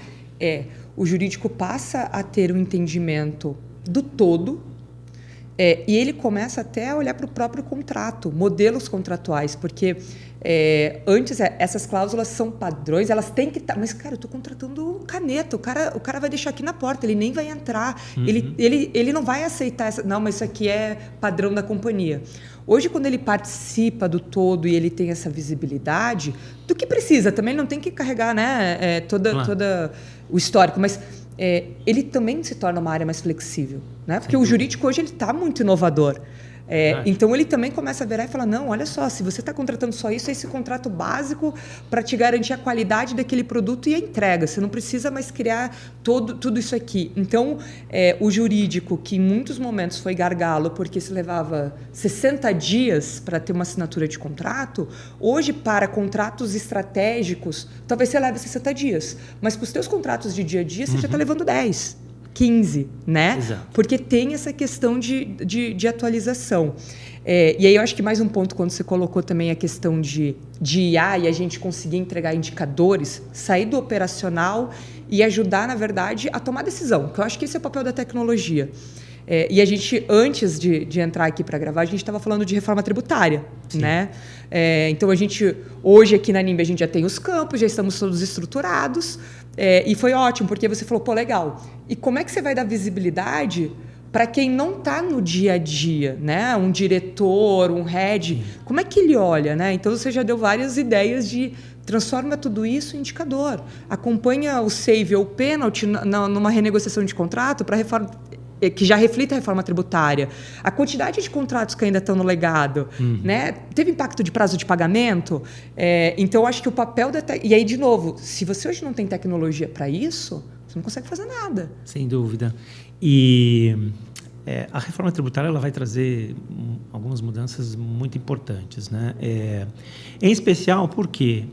o jurídico passa a ter um entendimento do todo, E ele começa até a olhar para o próprio contrato, modelos contratuais, porque antes essas cláusulas são padrões, elas têm que estar... Mas, cara, eu estou contratando caneta, o cara vai deixar aqui na porta, ele nem vai entrar, ele não vai aceitar essa... Não, mas isso aqui é padrão da companhia. Hoje, quando ele participa do todo e ele tem essa visibilidade, do que precisa, também não tem que carregar, né, toda o histórico, mas ele também se torna uma área mais flexível, né? Porque o jurídico hoje está muito inovador. Então ele também começa a virar e falar, não, olha só, se você está contratando só isso, é esse contrato básico para te garantir a qualidade daquele produto e a entrega. Você não precisa mais criar tudo isso aqui. Então, o jurídico, que em muitos momentos foi gargalo porque se levava 60 dias para ter uma assinatura de contrato, hoje, para contratos estratégicos, talvez você leve 60 dias. Mas para os teus contratos de dia a dia, você já está levando 10. 15, né? Exato. Porque tem essa questão de atualização. E aí eu acho que mais um ponto, quando você colocou também a questão de IA e a gente conseguir entregar indicadores, sair do operacional e ajudar, na verdade, a tomar decisão, que eu acho que esse é o papel da tecnologia. E a gente, antes de entrar aqui para gravar, a gente estava falando de reforma tributária, né? Então, hoje aqui na NIMB, a gente já tem os campos, já estamos todos estruturados, e foi ótimo, porque você falou, pô, legal, e como é que você vai dar visibilidade para quem não está no dia a dia, né? Um diretor, um head, como é que ele olha, né? Então, você já deu várias ideias de transforma tudo isso em indicador, acompanha o save ou o penalty numa renegociação de contrato para reforma, que já reflita a reforma tributária, a quantidade de contratos que ainda estão no legado, né? Teve impacto de prazo de pagamento, então acho que o papel e aí, de novo, se você hoje não tem tecnologia para isso, você não consegue fazer nada. Sem dúvida. E a reforma tributária ela vai trazer algumas mudanças muito importantes, né? Em especial porque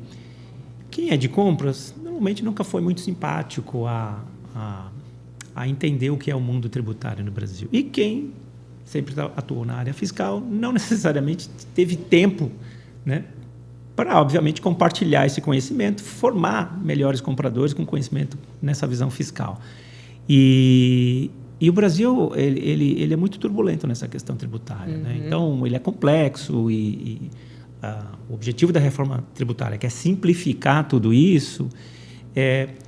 quem é de compras normalmente nunca foi muito simpático a entender o que é o mundo tributário no Brasil. E quem sempre atuou na área fiscal não necessariamente teve tempo, né, para, obviamente, compartilhar esse conhecimento, formar melhores compradores com conhecimento nessa visão fiscal. E o Brasil ele é muito turbulento nessa questão tributária. Né? Então, ele é complexo e o objetivo da reforma tributária, que é simplificar tudo isso,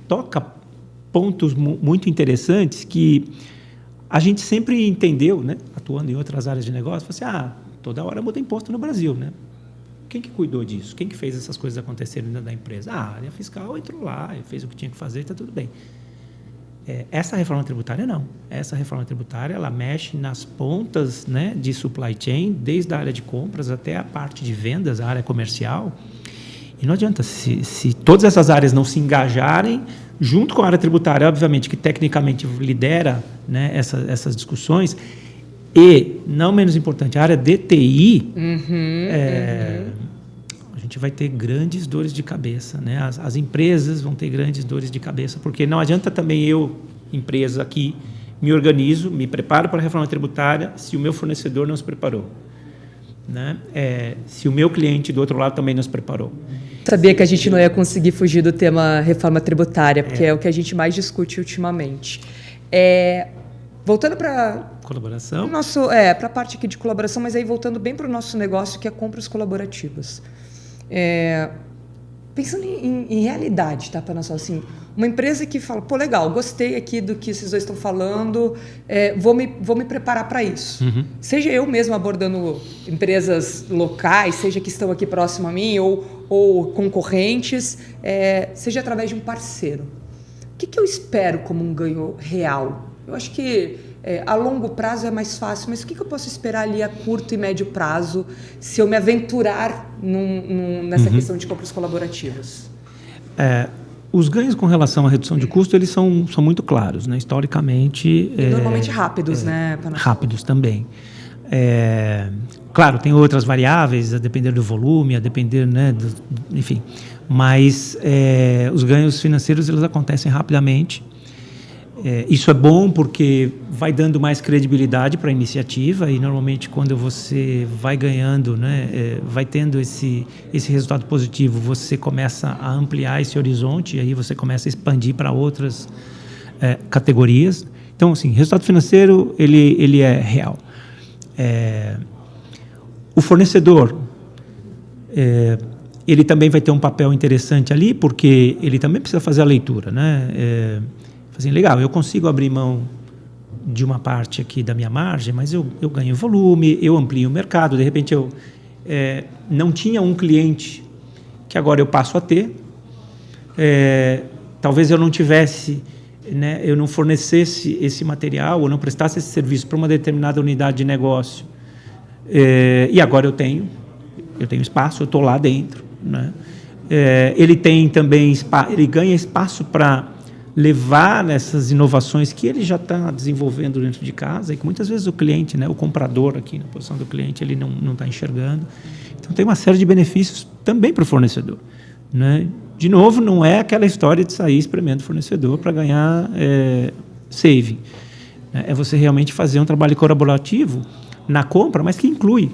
toca pontos muito interessantes que a gente sempre entendeu, né, atuando em outras áreas de negócio, assim, toda hora muda imposto no Brasil, né? Quem que cuidou disso? Quem que fez essas coisas acontecerem dentro da empresa? A área fiscal entrou lá, fez o que tinha que fazer, está tudo bem. Essa reforma tributária não. Essa reforma tributária ela mexe nas pontas, né, de supply chain, desde a área de compras até a parte de vendas, a área comercial. E não adianta, se todas essas áreas não se engajarem, junto com a área tributária, obviamente, que tecnicamente lidera, né, essas discussões, e, não menos importante, a área de TI, a gente vai ter grandes dores de cabeça. Né? As empresas vão ter grandes dores de cabeça, porque não adianta também eu, empresa aqui, me organizo, me preparo para a reforma tributária, se o meu fornecedor não se preparou. Né? Se o meu cliente do outro lado também não se preparou. Sabia que a gente não ia conseguir fugir do tema reforma tributária, porque é o que a gente mais discute ultimamente. Voltando para colaboração, para a parte aqui de colaboração, mas aí voltando bem para o nosso negócio, que é compras colaborativas. Pensando em realidade, tá, para nós assim, uma empresa que fala, pô, legal, gostei aqui do que esses dois estão falando, vou me preparar para isso. Seja eu mesmo abordando empresas locais, seja que estão aqui próximo a mim, ou concorrentes, seja através de um parceiro. O que eu espero como um ganho real? Eu acho que a longo prazo é mais fácil, mas o que eu posso esperar ali a curto e médio prazo se eu me aventurar nessa questão de compras colaborativas? Os ganhos com relação à redução de custo, eles são muito claros, né? Historicamente... E normalmente rápidos, né? Rápidos também. Claro, tem outras variáveis, a depender do volume, a depender, né, enfim. Mas os ganhos financeiros, eles acontecem rapidamente. Isso é bom porque vai dando mais credibilidade para a iniciativa e, normalmente, quando você vai ganhando, né, vai tendo esse resultado positivo, você começa a ampliar esse horizonte e aí você começa a expandir para outras categorias. Então, assim, resultado financeiro, ele é real. O fornecedor, ele também vai ter um papel interessante ali, porque ele também precisa fazer a leitura, né? Assim, legal, eu consigo abrir mão de uma parte aqui da minha margem, mas eu ganho volume, eu amplio o mercado, de repente eu não tinha um cliente que agora eu passo a ter, talvez eu não tivesse, né, eu não fornecesse esse material ou não prestasse esse serviço para uma determinada unidade de negócio, e agora eu tenho espaço, eu estou lá dentro, né? Ele tem também ele ganha espaço para levar essas inovações que ele já está desenvolvendo dentro de casa e que muitas vezes o cliente, né, o comprador aqui na posição do cliente, ele não está enxergando. Então tem uma série de benefícios também para o fornecedor, né? De novo, não é aquela história de sair espremendo o fornecedor para ganhar saving. É você realmente fazer um trabalho colaborativo na compra, mas que inclui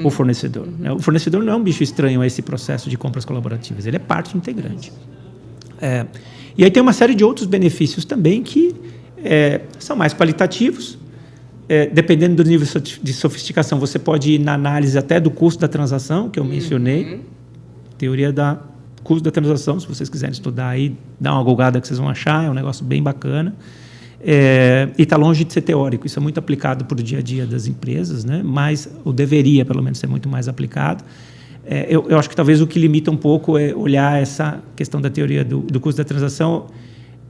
o fornecedor. O fornecedor não é um bicho estranho a esse processo de compras colaborativas, ele é parte integrante. E aí tem uma série de outros benefícios também que são mais qualitativos. Dependendo do nível de sofisticação, você pode ir na análise até do custo da transação, que eu mencionei, teoria da custo da transação, se vocês quiserem estudar aí, dá uma golgada que vocês vão achar, é um negócio bem bacana. E está longe de ser teórico, isso é muito aplicado para o dia a dia das empresas, né? Mas ou deveria, pelo menos, ser muito mais aplicado. Eu acho que talvez o que limita um pouco é olhar essa questão da teoria do custo da transação,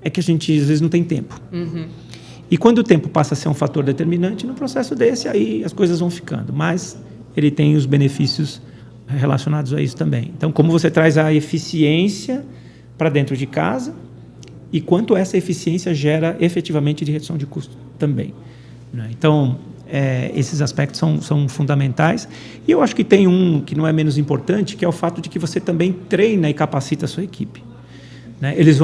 é que a gente, às vezes, não tem tempo. E quando o tempo passa a ser um fator determinante no processo desse, aí as coisas vão ficando. Mas ele tem os benefícios relacionados a isso também. Então, como você traz a eficiência para dentro de casa e quanto essa eficiência gera efetivamente de redução de custo também, né? Então, esses aspectos são fundamentais. E eu acho que tem um que não é menos importante, que é o fato de que você também treina e capacita a sua equipe, né? Eles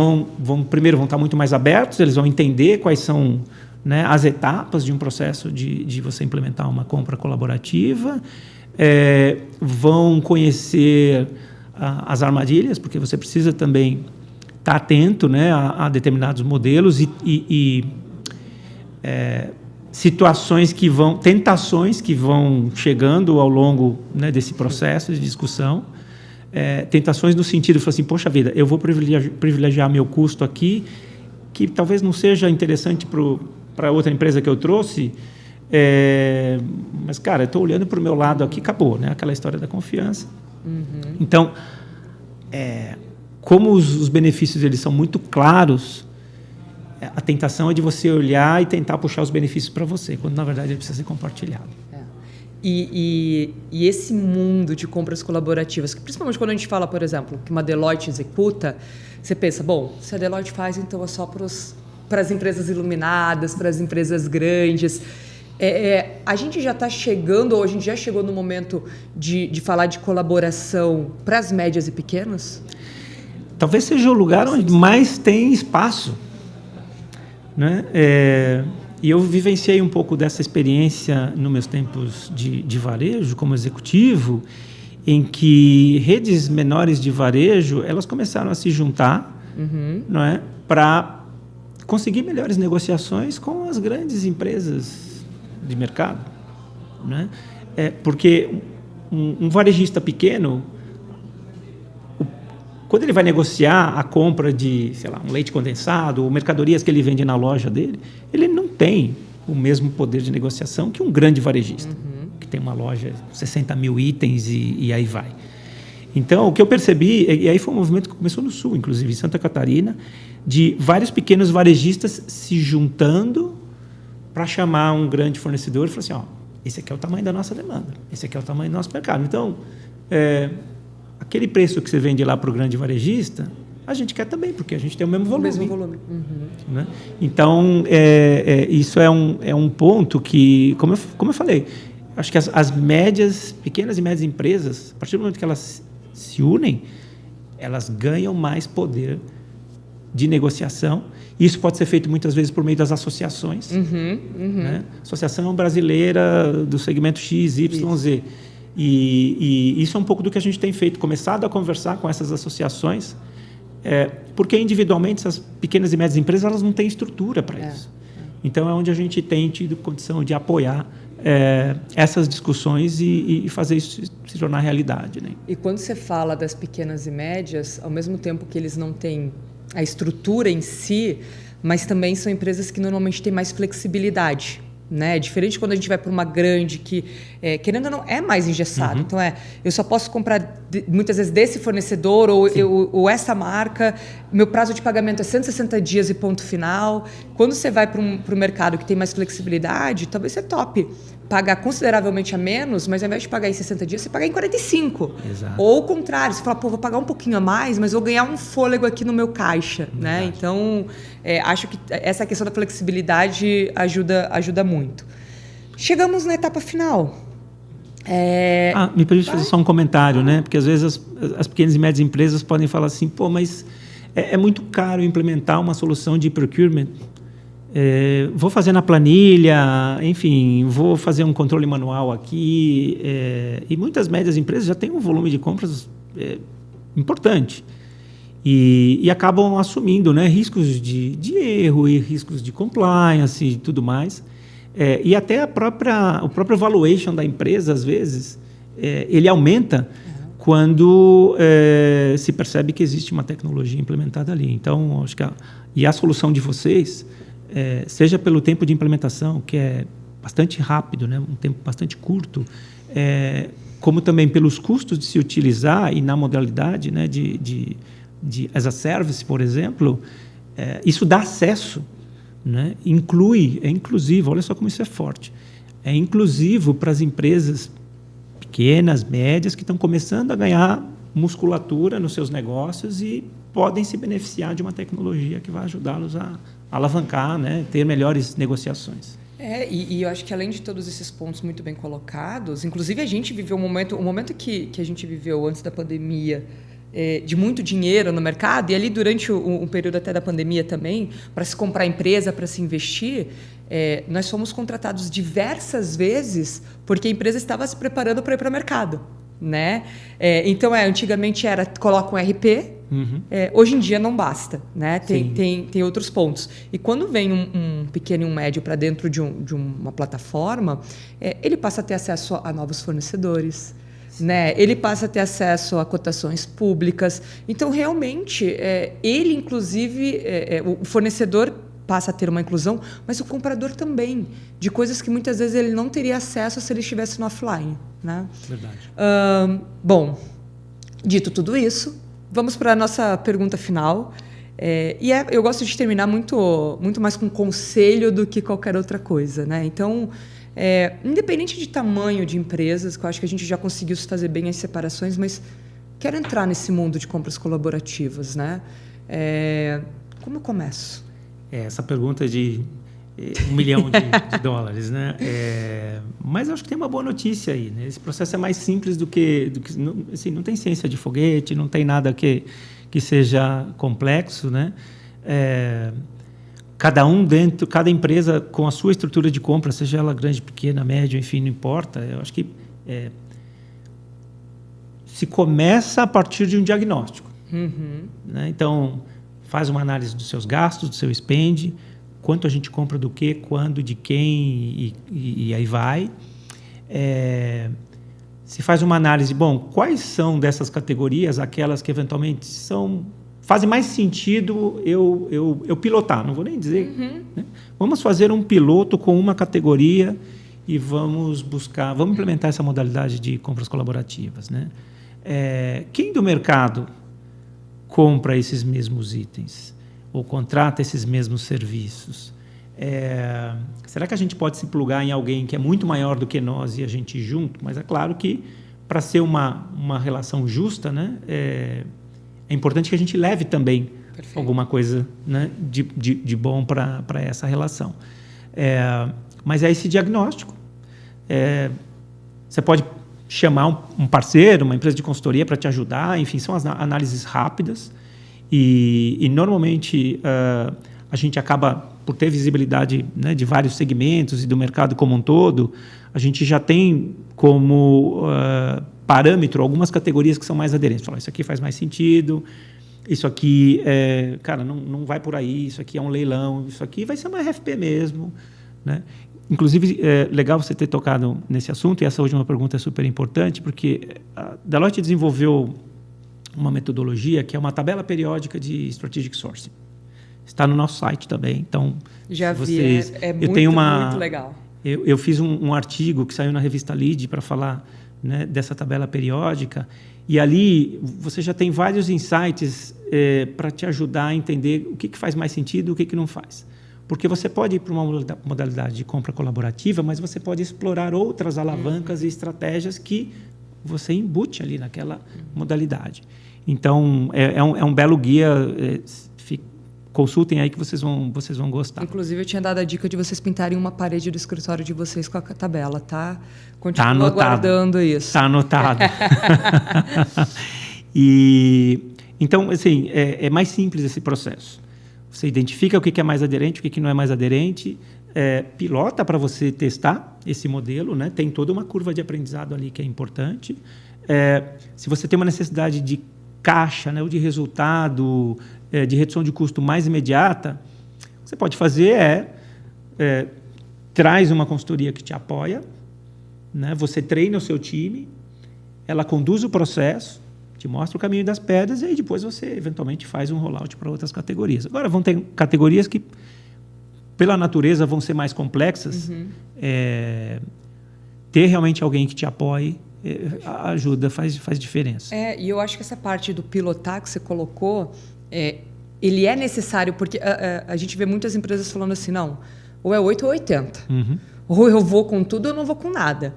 primeiro vão estar muito mais abertos, eles vão entender quais são, né, as etapas de um processo de você implementar uma compra colaborativa, vão conhecer as armadilhas, porque você precisa também estar atento, né, a determinados modelos e tentações que vão chegando ao longo, né, desse processo de discussão, tentações no sentido de, assim, poxa vida, eu vou privilegiar meu custo aqui, que talvez não seja interessante para outra empresa que eu trouxe, mas, cara, eu estou olhando para o meu lado aqui, acabou, né? Aquela história da confiança. Então, como os benefícios eles são muito claros, a tentação é de você olhar e tentar puxar os benefícios para você, quando, na verdade, ele precisa ser compartilhado. E esse mundo de compras colaborativas, que principalmente quando a gente fala, por exemplo, que uma Deloitte executa, você pensa, bom, se a Deloitte faz, então é só para as empresas iluminadas, para as empresas grandes. A gente já está chegando, ou a gente já chegou no momento de falar de colaboração para as médias e pequenas? Talvez seja o lugar onde mais tem espaço, né? E eu vivenciei um pouco dessa experiência nos meus tempos de varejo como executivo, em que redes menores de varejo elas começaram a se juntar, não é, para conseguir melhores negociações com as grandes empresas de mercado, né? Porque um varejista pequeno, quando ele vai negociar a compra de, sei lá, um leite condensado ou mercadorias que ele vende na loja dele, ele não tem o mesmo poder de negociação que um grande varejista, que tem uma loja de 60 mil itens e aí vai. Então, o que eu percebi, e aí foi um movimento que começou no Sul, inclusive em Santa Catarina, de vários pequenos varejistas se juntando para chamar um grande fornecedor e falar assim, esse aqui é o tamanho da nossa demanda, esse aqui é o tamanho do nosso mercado. Então, aquele preço que você vende lá para o grande varejista, a gente quer também, porque a gente tem o mesmo volume. Né? Então, isso é um ponto que, como eu falei, acho que as médias, pequenas e médias empresas, a partir do momento que elas se unem, elas ganham mais poder de negociação. Isso pode ser feito muitas vezes por meio das associações. Né? Associação Brasileira do segmento X, Y, Z. E isso é um pouco do que a gente tem feito, começado a conversar com essas associações, porque individualmente essas pequenas e médias empresas elas não têm estrutura para isso. Então é onde a gente tem tido condição de apoiar essas discussões e fazer isso se tornar realidade, né? E quando você fala das pequenas e médias, ao mesmo tempo que eles não têm a estrutura em si, mas também são empresas que normalmente têm mais flexibilidade, né? Diferente quando a gente vai para uma grande que, querendo ou não, é mais engessado. Então, eu só posso comprar muitas vezes desse fornecedor ou essa marca, meu prazo de pagamento é 160 dias e ponto final. Quando você vai para o mercado que tem mais flexibilidade, talvez você tope pagar consideravelmente a menos, mas ao invés de pagar em 60 dias, você paga em 45. Exato. Ou o contrário, você fala, pô, vou pagar um pouquinho a mais, mas vou ganhar um fôlego aqui no meu caixa, né? Então, acho que essa questão da flexibilidade ajuda muito. Chegamos na etapa final. Me permite fazer só um comentário, né? Porque às vezes as pequenas e médias empresas podem falar assim, pô, mas é muito caro implementar uma solução de procurement. Vou fazer na planilha, enfim, vou fazer um controle manual aqui. E muitas médias empresas já têm um volume de compras importante. E acabam assumindo, né, riscos de erro e riscos de compliance e tudo mais. E até o próprio valuation da empresa, às vezes, ele aumenta quando se percebe que existe uma tecnologia implementada ali. Então, acho que a solução de vocês, seja pelo tempo de implementação, que é bastante rápido, né, um tempo bastante curto, como também pelos custos de se utilizar e na modalidade, né, de as a service, por exemplo, isso dá acesso, né, é inclusivo, olha só como isso é forte, é inclusivo para as empresas pequenas, médias, que estão começando a ganhar musculatura nos seus negócios e podem se beneficiar de uma tecnologia que vai ajudá-los a alavancar, né, ter melhores negociações. E eu acho que além de todos esses pontos muito bem colocados, inclusive a gente viveu um momento que a gente viveu antes da pandemia, de muito dinheiro no mercado, e ali durante um período até da pandemia também, para se comprar empresa, para se investir, nós fomos contratados diversas vezes porque a empresa estava se preparando para ir para o mercado, né? Então, antigamente era coloca um RP, hoje em dia não basta, né? Tem outros pontos. E quando vem um pequeno e um médio para dentro de uma plataforma, ele passa a ter acesso a novos fornecedores, né? Ele passa a ter acesso a cotações públicas. Então, realmente, ele, inclusive, o fornecedor passa a ter uma inclusão, mas o comprador também, de coisas que muitas vezes ele não teria acesso se ele estivesse no offline, né? Verdade. Bom, dito tudo isso, vamos para a nossa pergunta final. Eu gosto de terminar muito mais com conselho do que qualquer outra coisa, né? Então, independente de tamanho de empresas, que eu acho que a gente já conseguiu fazer bem as separações, mas quero entrar nesse mundo de compras colaborativas, né? Como eu começo? Essa pergunta de $1 milhão de dólares, né? Mas eu acho que tem uma boa notícia aí, né? Esse processo é mais simples do que assim, não tem ciência de foguete, não tem nada que seja complexo, né? Cada empresa com a sua estrutura de compra, seja ela grande, pequena, média, enfim, não importa. Eu acho que se começa a partir de um diagnóstico, né? Então, faz uma análise dos seus gastos, do seu spend, quanto a gente compra do quê, quando, de quem, e aí vai. Se faz uma análise, quais são dessas categorias aquelas que eventualmente fazem mais sentido eu pilotar, não vou nem dizer. Né? Vamos fazer um piloto com uma categoria e vamos implementar essa modalidade de compras colaborativas. Né? Quem do mercado compra esses mesmos itens ou contrata esses mesmos serviços? Será que a gente pode se plugar em alguém que é muito maior do que nós e a gente ir junto? Mas é claro que, para ser uma relação justa, né, é importante que a gente leve também alguma coisa, né, de bom para essa relação. Mas é esse diagnóstico. Você pode chamar um parceiro, uma empresa de consultoria para te ajudar, enfim, são as análises rápidas e normalmente a gente acaba, por ter visibilidade, né, de vários segmentos e do mercado como um todo, a gente já tem como parâmetro algumas categorias que são mais aderentes. Fala, isso aqui faz mais sentido, isso aqui, cara, não vai por aí, isso aqui é um leilão, isso aqui vai ser uma RFP mesmo, né? inclusive, é legal você ter tocado nesse assunto, e essa última pergunta é super importante, porque a Deloitte desenvolveu uma metodologia que é uma tabela periódica de Strategic Sourcing. Está no nosso site também, então... Já vi, vocês, é eu tenho muito legal. Eu fiz um artigo que saiu na revista Lead para falar, né, dessa tabela periódica, e ali você já tem vários insights para te ajudar a entender o que faz mais sentido e o que não faz. Porque você pode ir para uma modalidade de compra colaborativa, mas você pode explorar outras alavancas e estratégias que você embute ali naquela modalidade. Então, é um belo guia, consultem aí que vocês vão gostar. Inclusive, eu tinha dado a dica de vocês pintarem uma parede do escritório de vocês com a tabela, tá? Continuo aguardando isso. Está anotado. Então, assim, é mais simples esse processo. Você identifica o que é mais aderente, o que não é mais aderente, pilota para você testar esse modelo, né? Tem toda uma curva de aprendizado ali que é importante. Se você tem uma necessidade de caixa, né, ou de resultado, de redução de custo mais imediata, o que você pode fazer traz uma consultoria que te apoia, né? Você treina o seu time, ela conduz o processo, te mostra o caminho das pedras, e aí depois você eventualmente faz um rollout para outras categorias. Agora vão ter categorias que, pela natureza, vão ser mais complexas. Ter realmente alguém que te apoie ajuda, faz diferença. E eu acho que essa parte do pilotar que você colocou, ele é necessário, porque a gente vê muitas empresas falando assim, não, ou é 8 ou 80. Ou eu vou com tudo ou eu não vou com nada.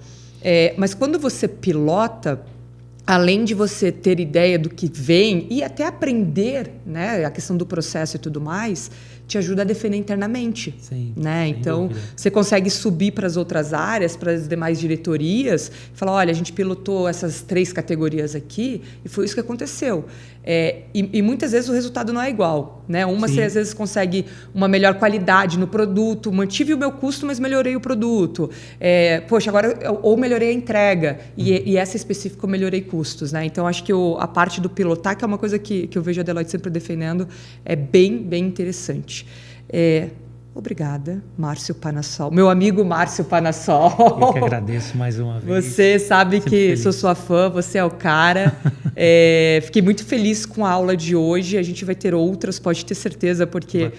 Mas quando você pilota, além de você ter ideia do que vem e até aprender, né, a questão do processo e tudo mais, te ajuda a defender internamente. Sim, né? Então, dúvida. Você consegue subir para as outras áreas, para as demais diretorias, e falar, olha, a gente pilotou essas 3 categorias aqui e foi isso que aconteceu. E muitas vezes o resultado não é igual. Né? Você às vezes consegue uma melhor qualidade no produto, mantive o meu custo, mas melhorei o produto. Poxa, agora ou melhorei a entrega, e essa específica eu melhorei custos. Né? Então, acho que a parte do pilotar, que é uma coisa que eu vejo a Deloitte sempre defendendo, é bem, bem interessante. Obrigada, Márcio Panassol. Meu amigo Márcio Panassol. Eu que agradeço mais uma vez. Você sabe sempre que feliz. Sou sua fã, você é o cara. Fiquei muito feliz com a aula de hoje. A gente vai ter outras, pode ter certeza, porque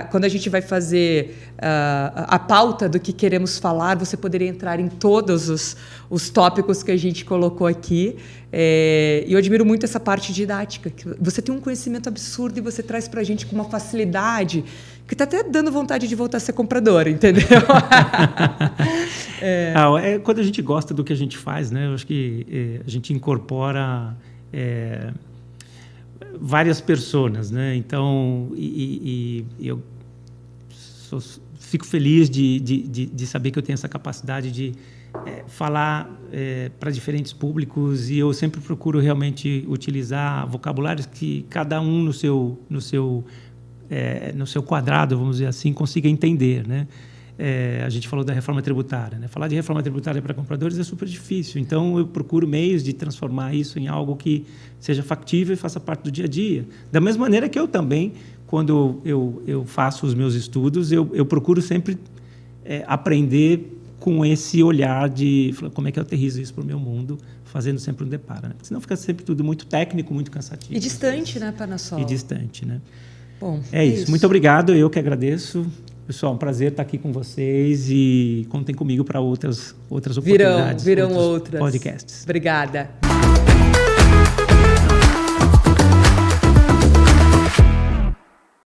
quando a gente vai fazer a pauta do que queremos falar, você poderia entrar em todos os tópicos que a gente colocou aqui. E eu admiro muito essa parte didática. Que você tem um conhecimento absurdo e você traz para a gente com uma facilidade que está até dando vontade de voltar a ser compradora, entendeu? Quando a gente gosta do que a gente faz, né? Eu acho que a gente incorpora várias personas, né? Então, eu fico feliz de saber que eu tenho essa capacidade de falar para diferentes públicos, e eu sempre procuro realmente utilizar vocabulários que cada um no seu quadrado, vamos dizer assim, consiga entender, né? A gente falou da reforma tributária, né? Falar de reforma tributária para compradores é super difícil, então eu procuro meios de transformar isso em algo que seja factível e faça parte do dia a dia. Da mesma maneira que eu também, quando eu faço os meus estudos, eu procuro sempre aprender com esse olhar de como é que eu aterrizo isso para o meu mundo, fazendo sempre um deparo, né? Porque senão fica sempre tudo muito técnico, muito cansativo. E distante, né, Panassol? E distante, né? Bom, é isso. Muito obrigado, eu que agradeço. Pessoal, um prazer estar aqui com vocês, e contem comigo para outras oportunidades. Virão outras podcasts. Obrigada.